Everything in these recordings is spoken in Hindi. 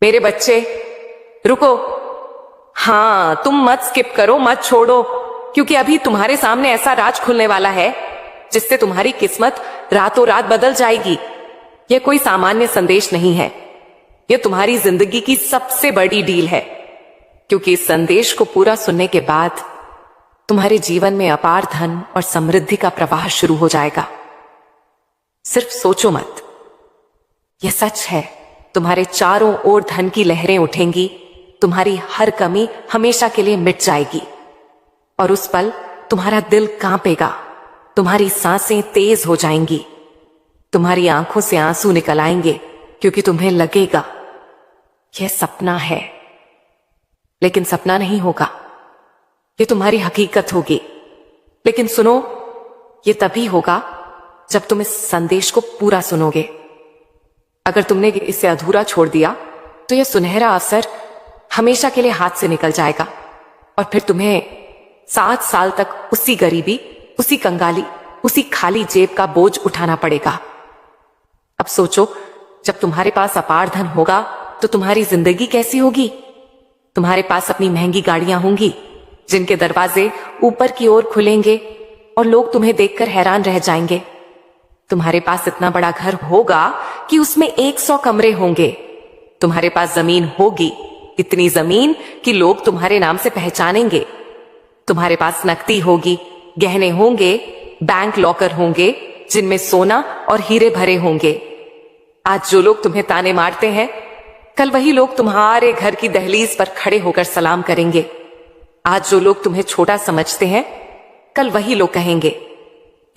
मेरे बच्चे रुको। हाँ, तुम मत स्किप करो, मत छोड़ो, क्योंकि अभी तुम्हारे सामने ऐसा राज खुलने वाला है जिससे तुम्हारी किस्मत रातों रात बदल जाएगी। यह कोई सामान्य संदेश नहीं है, यह तुम्हारी जिंदगी की सबसे बड़ी डील है, क्योंकि इस संदेश को पूरा सुनने के बाद तुम्हारे जीवन में अपार धन और समृद्धि का प्रवाह शुरू हो जाएगा। सिर्फ सोचो मत, यह सच है। तुम्हारे चारों ओर धन की लहरें उठेंगी, तुम्हारी हर कमी हमेशा के लिए मिट जाएगी और उस पल तुम्हारा दिल कांपेगा, तुम्हारी सांसें तेज हो जाएंगी, तुम्हारी आंखों से आंसू निकल आएंगे, क्योंकि तुम्हें लगेगा यह सपना है, लेकिन सपना नहीं होगा, यह तुम्हारी हकीकत होगी। लेकिन सुनो, यह तभी होगा जब तुम इस संदेश को पूरा सुनोगे। अगर तुमने इसे अधूरा छोड़ दिया तो यह सुनहरा अवसर हमेशा के लिए हाथ से निकल जाएगा और फिर तुम्हें 7 साल तक उसी गरीबी, उसी कंगाली, उसी खाली जेब का बोझ उठाना पड़ेगा। अब सोचो, जब तुम्हारे पास अपार धन होगा तो तुम्हारी जिंदगी कैसी होगी? तुम्हारे पास अपनी महंगी गाड़ियां होंगी जिनके दरवाजे ऊपर की ओर खुलेंगे और लोग तुम्हें देखकर हैरान रह जाएंगे। तुम्हारे पास इतना बड़ा घर होगा कि उसमें 100 कमरे होंगे। तुम्हारे पास जमीन होगी, इतनी जमीन कि लोग तुम्हारे नाम से पहचानेंगे। तुम्हारे पास नकदी होगी, गहने होंगे, बैंक लॉकर होंगे जिनमें सोना और हीरे भरे होंगे। आज जो लोग तुम्हें ताने मारते हैं, कल वही लोग तुम्हारे घर की दहलीज पर खड़े होकर सलाम करेंगे। आज जो लोग तुम्हें छोटा समझते हैं, कल वही लोग कहेंगे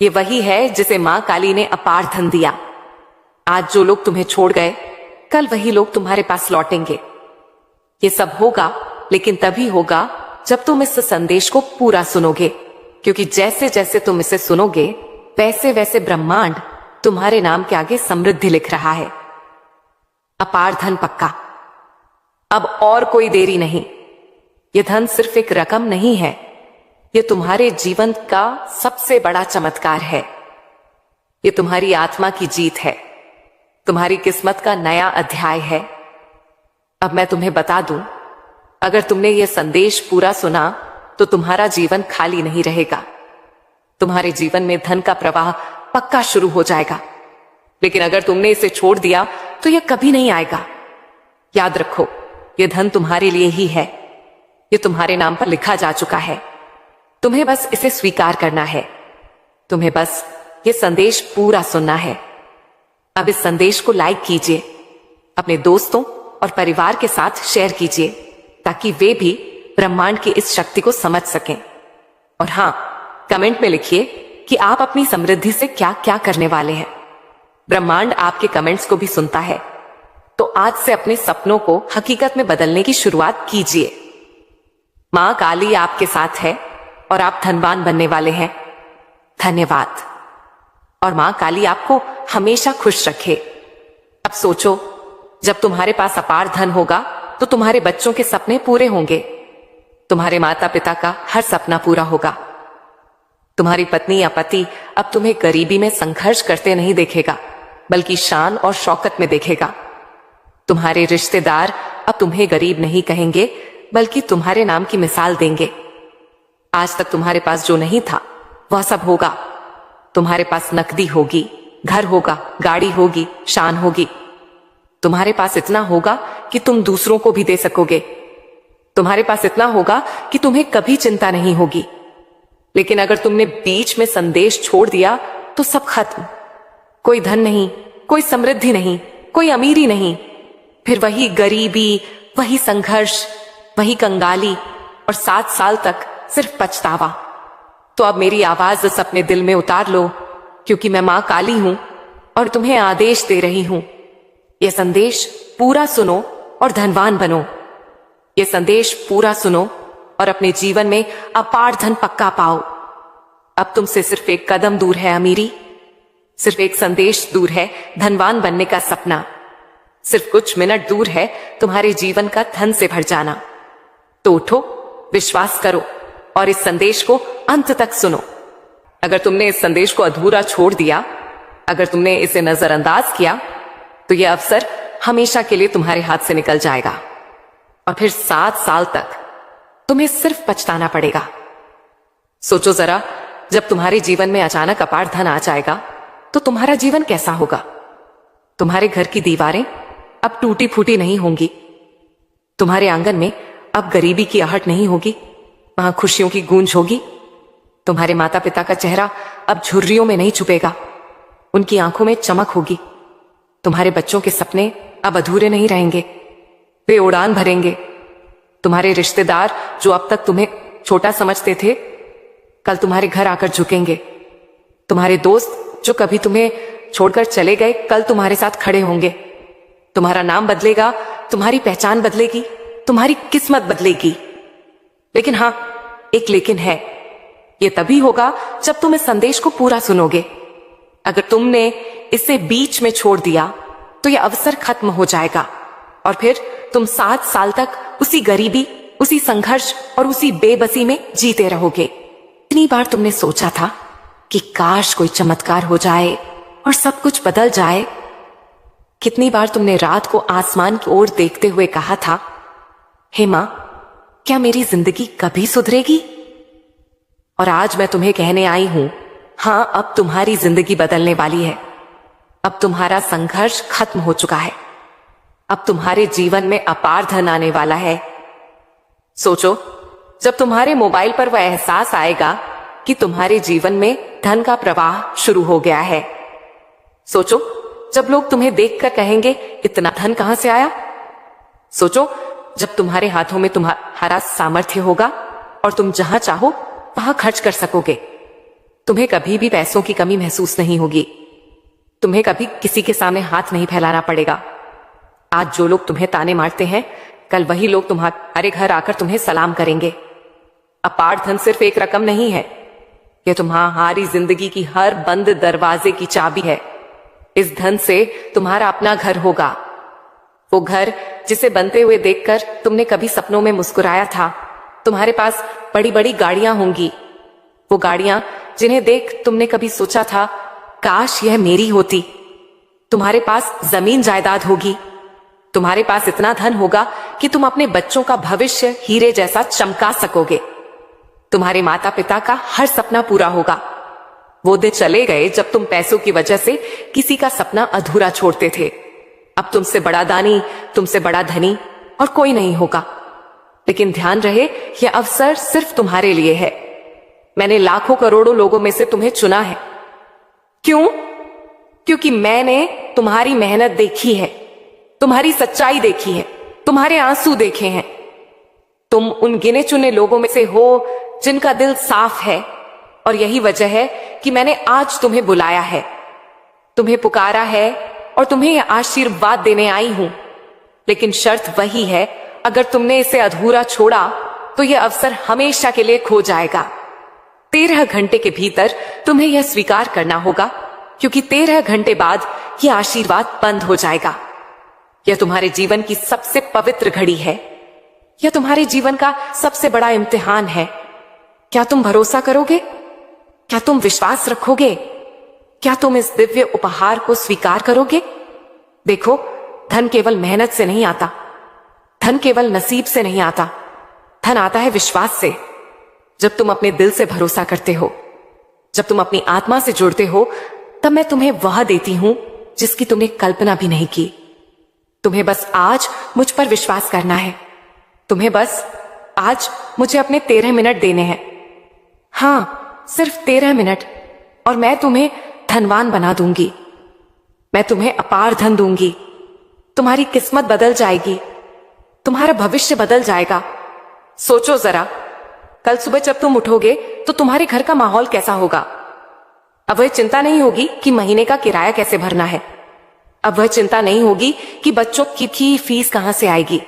ये वही है जिसे मां काली ने अपार धन दिया। आज जो लोग तुम्हें छोड़ गए, कल वही लोग तुम्हारे पास लौटेंगे। ये सब होगा, लेकिन तभी होगा जब तुम इस संदेश को पूरा सुनोगे, क्योंकि जैसे जैसे तुम इसे सुनोगे वैसे वैसे ब्रह्मांड तुम्हारे नाम के आगे समृद्धि लिख रहा है। अपार धन पक्का। अब और कोई देरी नहीं। यह धन सिर्फ एक रकम नहीं है, यह तुम्हारे जीवन का सबसे बड़ा चमत्कार है। यह तुम्हारी आत्मा की जीत है, तुम्हारी किस्मत का नया अध्याय है। अब मैं तुम्हें बता दूं, अगर तुमने यह संदेश पूरा सुना तो तुम्हारा जीवन खाली नहीं रहेगा। तुम्हारे जीवन में धन का प्रवाह पक्का शुरू हो जाएगा। लेकिन अगर तुमने इसे छोड़ दिया तो यह कभी नहीं आएगा। याद रखो, यह धन तुम्हारे लिए ही है, यह तुम्हारे नाम पर लिखा जा चुका है। तुम्हें बस इसे स्वीकार करना है, तुम्हें बस यह संदेश पूरा सुनना है। अब इस संदेश को लाइक कीजिए, अपने दोस्तों और परिवार के साथ शेयर कीजिए, ताकि वे भी ब्रह्मांड की इस शक्ति को समझ सकें। और हां, कमेंट में लिखिए कि आप अपनी समृद्धि से क्या क्या करने वाले हैं। ब्रह्मांड आपके कमेंट्स को भी सुनता है। तो आज से अपने सपनों को हकीकत में बदलने की शुरुआत कीजिए। मां काली आपके साथ है और आप धनवान बनने वाले हैं। धन्यवाद। और मां काली आपको हमेशा खुश रखे। अब सोचो, जब तुम्हारे पास अपार धन होगा तो तुम्हारे बच्चों के सपने पूरे होंगे, तुम्हारे माता पिता का हर सपना पूरा होगा। तुम्हारी पत्नी या पति अब तुम्हें गरीबी में संघर्ष करते नहीं देखेगा, बल्कि शान और शौकत में देखेगा। तुम्हारे रिश्तेदार अब तुम्हें गरीब नहीं कहेंगे, बल्कि तुम्हारे नाम की मिसाल देंगे। आज तक तुम्हारे पास जो नहीं था वह सब होगा। तुम्हारे पास नकदी होगी, घर होगा, गाड़ी होगी, शान होगी। तुम्हारे पास इतना होगा कि तुम दूसरों को भी दे सकोगे। तुम्हारे पास इतना होगा कि तुम्हें कभी चिंता नहीं होगी। लेकिन अगर तुमने बीच में संदेश छोड़ दिया तो सब खत्म। कोई धन नहीं, कोई समृद्धि नहीं, कोई अमीरी नहीं, फिर वही गरीबी, वही संघर्ष, वही कंगाली और 7 साल तक सिर्फ पछतावा। तो अब मेरी आवाज इस अपने दिल में उतार लो, क्योंकि मैं मां काली हूं और तुम्हें आदेश दे रही हूं। यह संदेश पूरा सुनो और धनवान बनो। यह संदेश पूरा सुनो और अपने जीवन में अपार धन पक्का पाओ। अब तुमसे सिर्फ एक कदम दूर है अमीरी, सिर्फ एक संदेश दूर है धनवान बनने का सपना। सिर्फ कुछ मिनट दूर है तुम्हारे जीवन का धन से भर जाना। तो उठो, विश्वास करो और इस संदेश को अंत तक सुनो। अगर तुमने इस संदेश को अधूरा छोड़ दिया, अगर तुमने इसे नजरअंदाज किया, तो यह अवसर हमेशा के लिए तुम्हारे हाथ से निकल जाएगा और फिर 7 साल तक तुम्हें सिर्फ पछताना पड़ेगा। सोचो जरा, जब तुम्हारे जीवन में अचानक अपार धन आ जाएगा तो तुम्हारा जीवन कैसा होगा। तुम्हारे घर की दीवारें अब टूटी फूटी नहीं होंगी, तुम्हारे आंगन में अब गरीबी की आहट नहीं होगी, वहां खुशियों की गूंज होगी। तुम्हारे माता पिता का चेहरा अब झुर्रियों में नहीं छुपेगा, उनकी आंखों में चमक होगी। तुम्हारे बच्चों के सपने अब अधूरे नहीं रहेंगे, वे उड़ान भरेंगे। तुम्हारे रिश्तेदार जो अब तक तुम्हें छोटा समझते थे, कल तुम्हारे घर आकर झुकेंगे। तुम्हारे दोस्त जो कभी तुम्हें छोड़कर चले गए, कल तुम्हारे साथ खड़े होंगे। तुम्हारा नाम बदलेगा, तुम्हारी पहचान बदलेगी, तुम्हारी किस्मत बदलेगी। लेकिन हां, एक लेकिन है, यह तभी होगा जब तुम इस संदेश को पूरा सुनोगे। अगर तुमने इसे बीच में छोड़ दिया तो यह अवसर खत्म हो जाएगा और फिर तुम 7 साल तक उसी गरीबी, उसी संघर्ष और उसी बेबसी में जीते रहोगे। इतनी बार तुमने सोचा था कि काश कोई चमत्कार हो जाए और सब कुछ बदल जाए। कितनी बार तुमने रात को आसमान की ओर देखते हुए कहा था, हे मां, क्या मेरी जिंदगी कभी सुधरेगी? और आज मैं तुम्हें कहने आई हूं, हां, अब तुम्हारी जिंदगी बदलने वाली है। अब तुम्हारा संघर्ष खत्म हो चुका है। अब तुम्हारे जीवन में अपार धन आने वाला है। सोचो, जब तुम्हारे मोबाइल पर वह एहसास आएगा कि तुम्हारे जीवन में धन का प्रवाह शुरू हो गया है। सोचो, जब लोग तुम्हें देखकर कहेंगे, इतना धन कहां से आया? सोचो, जब तुम्हारे हाथों में तुम्हारा सामर्थ्य होगा और तुम जहां चाहो वहां खर्च कर सकोगे। तुम्हें कभी भी पैसों की कमी महसूस नहीं होगी। तुम्हें कभी किसी के सामने हाथ नहीं फैलाना पड़ेगा। आज जो लोग तुम्हें ताने मारते हैं, कल वही लोग तुम्हारे घर आकर तुम्हें सलाम करेंगे। अपार धन सिर्फ एक रकम नहीं है, यह तुम्हारी जिंदगी की हर बंद दरवाजे की चाबी है। इस धन से तुम्हारा अपना घर होगा, वो घर जिसे बनते हुए देखकर तुमने कभी सपनों में मुस्कुराया था। तुम्हारे पास बड़ी बड़ी गाड़ियां होंगी, वो गाड़ियां जिन्हें देख तुमने कभी सोचा था, काश यह मेरी होती। तुम्हारे पास जमीन जायदाद होगी, तुम्हारे पास इतना धन होगा कि तुम अपने बच्चों का भविष्य हीरे जैसा चमका सकोगे। तुम्हारे माता पिता का हर सपना पूरा होगा। वो दिन चले गए जब तुम पैसों की वजह से किसी का सपना अधूरा छोड़ते थे। अब तुमसे बड़ा दानी, तुमसे बड़ा धनी और कोई नहीं होगा। लेकिन ध्यान रहे, यह अवसर सिर्फ तुम्हारे लिए है। मैंने लाखों करोड़ों लोगों में से तुम्हें चुना है। क्यों? क्योंकि मैंने तुम्हारी मेहनत देखी है, तुम्हारी सच्चाई देखी है, तुम्हारे आंसू देखे हैं। तुम उन गिने चुने लोगों में से हो जिनका दिल साफ है, और यही वजह है कि मैंने आज तुम्हें बुलाया है, तुम्हें पुकारा है और तुम्हें यह आशीर्वाद देने आई हूं। लेकिन शर्त वही है, अगर तुमने इसे अधूरा छोड़ा तो यह अवसर हमेशा के लिए खो जाएगा। 13 घंटे के भीतर तुम्हें यह स्वीकार करना होगा, क्योंकि 13 घंटे बाद यह आशीर्वाद बंद हो जाएगा। यह तुम्हारे जीवन की सबसे पवित्र घड़ी है, यह तुम्हारे जीवन का सबसे बड़ा इम्तिहान है। क्या तुम भरोसा करोगे? क्या तुम विश्वास रखोगे? क्या तुम इस दिव्य उपहार को स्वीकार करोगे? देखो, धन केवल मेहनत से नहीं आता, धन केवल नसीब से नहीं आता, धन आता है विश्वास से। जब तुम अपने दिल से भरोसा करते हो, जब तुम अपनी आत्मा से जुड़ते हो, तब मैं तुम्हें वह देती हूं जिसकी तुमने कल्पना भी नहीं की। तुम्हें बस आज मुझ पर विश्वास करना है। तुम्हें बस आज मुझे अपने 13 मिनट देने हैं। हां, सिर्फ 13 मिनट, और मैं तुम्हें धनवान बना दूंगी। मैं तुम्हें अपार धन दूंगी। तुम्हारी किस्मत बदल जाएगी, तुम्हारा भविष्य बदल जाएगा। सोचो जरा, कल सुबह जब तुम उठोगे तो तुम्हारे घर का माहौल कैसा होगा? अब वह चिंता नहीं होगी कि महीने का किराया कैसे भरना है। अब वह चिंता नहीं होगी कि बच्चों की फीस कहां से आएगी।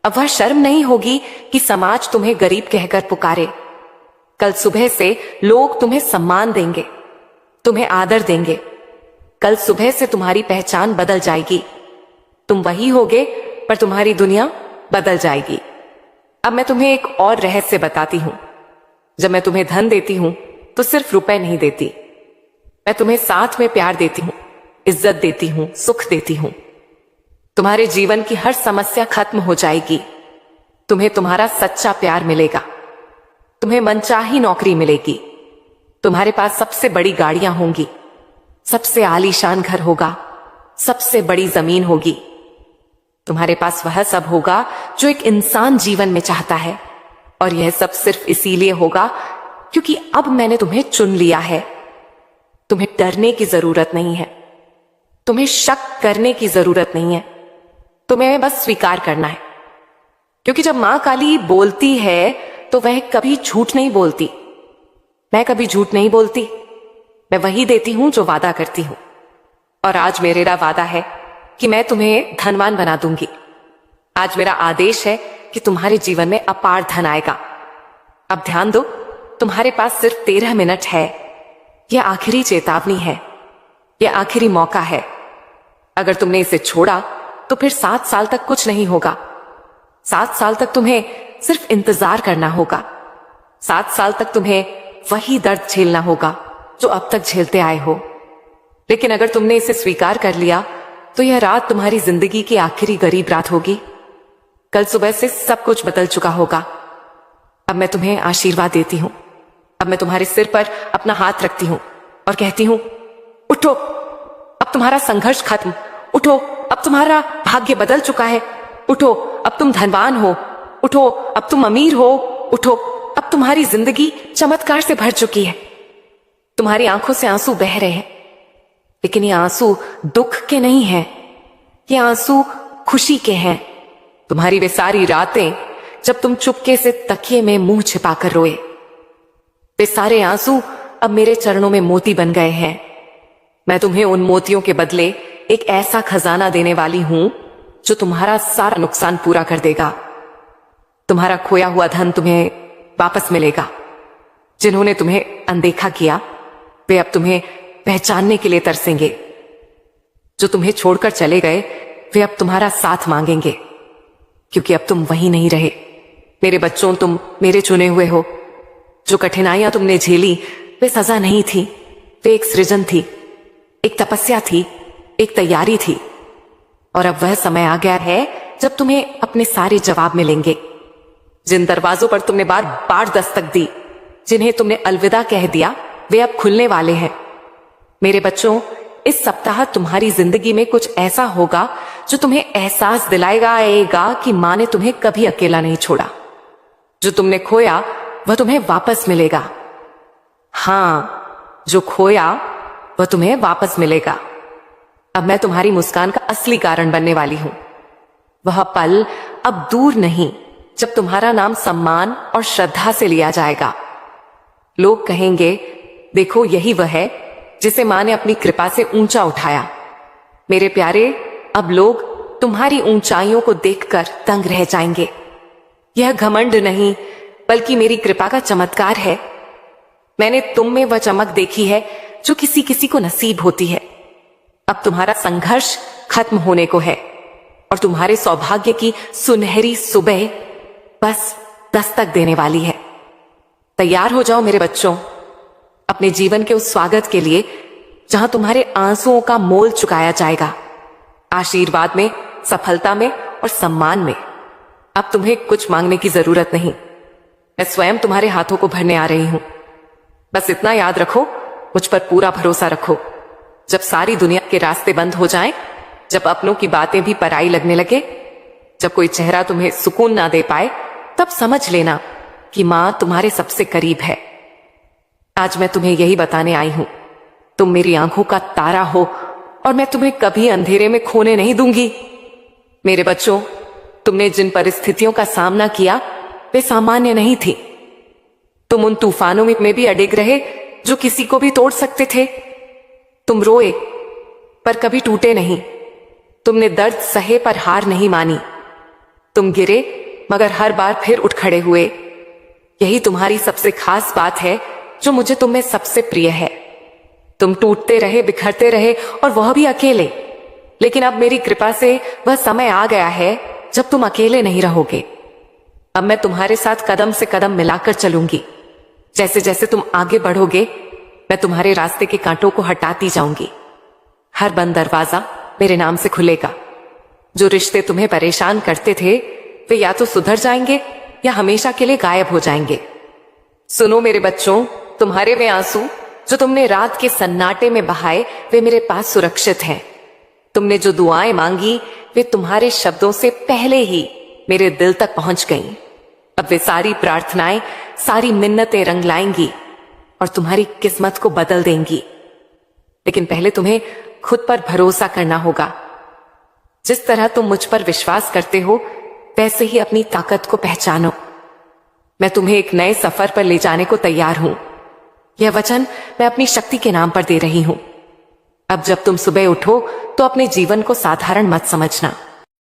अब वह शर्म नहीं होगी कि समाज तुम्हें गरीब कहकर पुकारे। कल सुबह से लोग तुम्हें सम्मान देंगे, तुम्हें आदर देंगे। कल सुबह से तुम्हारी पहचान बदल जाएगी। तुम वही होगे, पर तुम्हारी दुनिया बदल जाएगी। अब मैं तुम्हें एक और रहस्य बताती हूं। जब मैं तुम्हें धन देती हूं तो सिर्फ रुपए नहीं देती, मैं तुम्हें साथ में प्यार देती हूं, इज्जत देती हूं, सुख देती हूं। तुम्हारे जीवन की हर समस्या खत्म हो जाएगी। तुम्हें तुम्हारा सच्चा प्यार मिलेगा। तुम्हें मनचाही नौकरी मिलेगी। तुम्हारे पास सबसे बड़ी गाड़ियां होंगी, सबसे आलीशान घर होगा, सबसे बड़ी जमीन होगी। तुम्हारे पास वह सब होगा जो एक इंसान जीवन में चाहता है, और यह सब सिर्फ इसीलिए होगा क्योंकि अब मैंने तुम्हें चुन लिया है। तुम्हें डरने की जरूरत नहीं है, तुम्हें शक करने की जरूरत नहीं है, तुम्हें बस स्वीकार करना है। क्योंकि जब मां काली बोलती है तो वह कभी झूठ नहीं बोलती। मैं कभी झूठ नहीं बोलती, मैं वही देती हूं जो वादा करती हूं। और आज मेरा वादा है कि मैं तुम्हें धनवान बना दूंगी। आज मेरा आदेश है कि तुम्हारे जीवन में अपार धन आएगा। अब ध्यान दो, तुम्हारे पास सिर्फ 13 मिनट है। यह आखिरी चेतावनी है, यह आखिरी मौका है। अगर तुमने इसे छोड़ा तो फिर 7 साल तक कुछ नहीं होगा। 7 साल तक तुम्हें सिर्फ इंतजार करना होगा। 7 साल तक तुम्हें वही दर्द झेलना होगा जो अब तक झेलते आए हो। लेकिन अगर तुमने इसे स्वीकार कर लिया तो यह रात तुम्हारी जिंदगी की आखिरी गरीब रात होगी। कल सुबह से सब कुछ बदल चुका होगा। अब मैं तुम्हें आशीर्वाद देती हूं। अब मैं तुम्हारे सिर पर अपना हाथ रखती हूं और कहती हूं, उठो, अब तुम्हारा संघर्ष खत्म। उठो, अब तुम्हारा भाग्य बदल चुका है। उठो, अब तुम धनवान हो। उठो, अब तुम अमीर हो। उठो, अब तुम्हारी जिंदगी चमत्कार से भर चुकी है। तुम्हारी आंखों से आंसू बह रहे हैं, लेकिन ये आंसू दुख के नहीं हैं, ये आंसू खुशी के हैं। तुम्हारी वे सारी रातें जब तुम चुपके से तकिए में मुंह छिपाकर रोए, वे सारे आंसू अब मेरे चरणों में मोती बन गए हैं। मैं तुम्हें उन मोतियों के बदले एक ऐसा खजाना देने वाली हूं जो तुम्हारा सारा नुकसान पूरा कर देगा। तुम्हारा खोया हुआ धन तुम्हें वापस मिलेगा। जिन्होंने तुम्हें अनदेखा किया वे अब तुम्हें पहचानने के लिए तरसेंगे। जो तुम्हें छोड़कर चले गए वे अब तुम्हारा साथ मांगेंगे, क्योंकि अब तुम वहीं नहीं रहे। मेरे बच्चों, तुम मेरे चुने हुए हो। जो कठिनाइयां तुमने झेली वे सजा नहीं थी, वे एक सृजन थी, एक तपस्या थी, एक तैयारी थी। और अब वह समय आ गया है जब तुम्हें अपने सारे जवाब मिलेंगे। जिन दरवाजों पर तुमने बार बार दस्तक दी, जिन्हें तुमने अलविदा कह दिया, वे अब खुलने वाले हैं। मेरे बच्चों, इस सप्ताह तुम्हारी जिंदगी में कुछ ऐसा होगा जो तुम्हें एहसास दिलाएगा कि मां ने तुम्हें कभी अकेला नहीं छोड़ा। जो तुमने खोया वह तुम्हें वापस मिलेगा। हां, जो खोया वह तुम्हें वापस मिलेगा। अब मैं तुम्हारी मुस्कान का असली कारण बनने वाली हूं। वह पल अब दूर नहीं जब तुम्हारा नाम सम्मान और श्रद्धा से लिया जाएगा। लोग कहेंगे, देखो, यही वह है जिसे मां ने अपनी कृपा से ऊंचा उठाया। मेरे प्यारे, अब लोग तुम्हारी ऊंचाइयों को देखकर दंग रह जाएंगे। यह घमंड नहीं, बल्कि मेरी कृपा का चमत्कार है। मैंने तुम में वह चमक देखी है जो किसी किसी को नसीब होती है। अब तुम्हारा संघर्ष खत्म होने को है और तुम्हारे सौभाग्य की सुनहरी सुबह बस दस्तक देने वाली है। तैयार हो जाओ मेरे बच्चों, अपने जीवन के उस स्वागत के लिए जहां तुम्हारे आंसुओं का मोल चुकाया जाएगा। आशीर्वाद में, सफलता में और सम्मान में। अब तुम्हें कुछ मांगने की जरूरत नहीं, मैं स्वयं तुम्हारे हाथों को भरने आ रही हूं। बस इतना याद रखो, मुझ पर पूरा भरोसा रखो। जब सारी दुनिया के रास्ते बंद हो जाएं, जब अपनों की बातें भी पराई लगने लगे, जब कोई चेहरा तुम्हें सुकून ना दे पाए, तब समझ लेना कि मां तुम्हारे सबसे करीब है। आज मैं तुम्हें यही बताने आई हूं, तुम मेरी आंखों का तारा हो और मैं तुम्हें कभी अंधेरे में खोने नहीं दूंगी। मेरे बच्चों, तुमने जिन परिस्थितियों का सामना किया वे सामान्य नहीं थी। तुम उन तूफानों में भी अडिग रहे जो किसी को भी तोड़ सकते थे। तुम रोए पर कभी टूटे नहीं। तुमने दर्द सहे पर हार नहीं मानी। तुम गिरे मगर हर बार फिर उठ खड़े हुए। यही तुम्हारी सबसे खास बात है जो मुझे तुम में सबसे प्रिय है। तुम टूटते रहे, बिखरते रहे और वह भी अकेले। लेकिन अब मेरी कृपा से वह समय आ गया है जब तुम अकेले नहीं रहोगे। अब मैं तुम्हारे साथ कदम से कदम मिलाकर चलूंगी। जैसे जैसे तुम आगे बढ़ोगे, मैं तुम्हारे रास्ते के कांटों को हटाती जाऊंगी। हर बंद दरवाजा मेरे नाम से खुलेगा। जो रिश्ते तुम्हें परेशान करते थे वे या तो सुधर जाएंगे या हमेशा के लिए गायब हो जाएंगे। सुनो मेरे बच्चों, तुम्हारे वे आंसू जो तुमने रात के सन्नाटे में बहाए वे मेरे पास सुरक्षित हैं। तुमने जो दुआएं मांगी वे तुम्हारे शब्दों से पहले ही मेरे दिल तक पहुंच गईं। अब वे सारी प्रार्थनाएं, सारी मिन्नतें रंग लाएंगी और तुम्हारी किस्मत को बदल देंगी। लेकिन पहले तुम्हें खुद पर भरोसा करना होगा। जिस तरह तुम मुझ पर विश्वास करते हो वैसे ही अपनी ताकत को पहचानो। मैं तुम्हें एक नए सफर पर ले जाने को तैयार हूं। यह वचन मैं अपनी शक्ति के नाम पर दे रही हूं। अब जब तुम सुबह उठो तो अपने जीवन को साधारण मत समझना।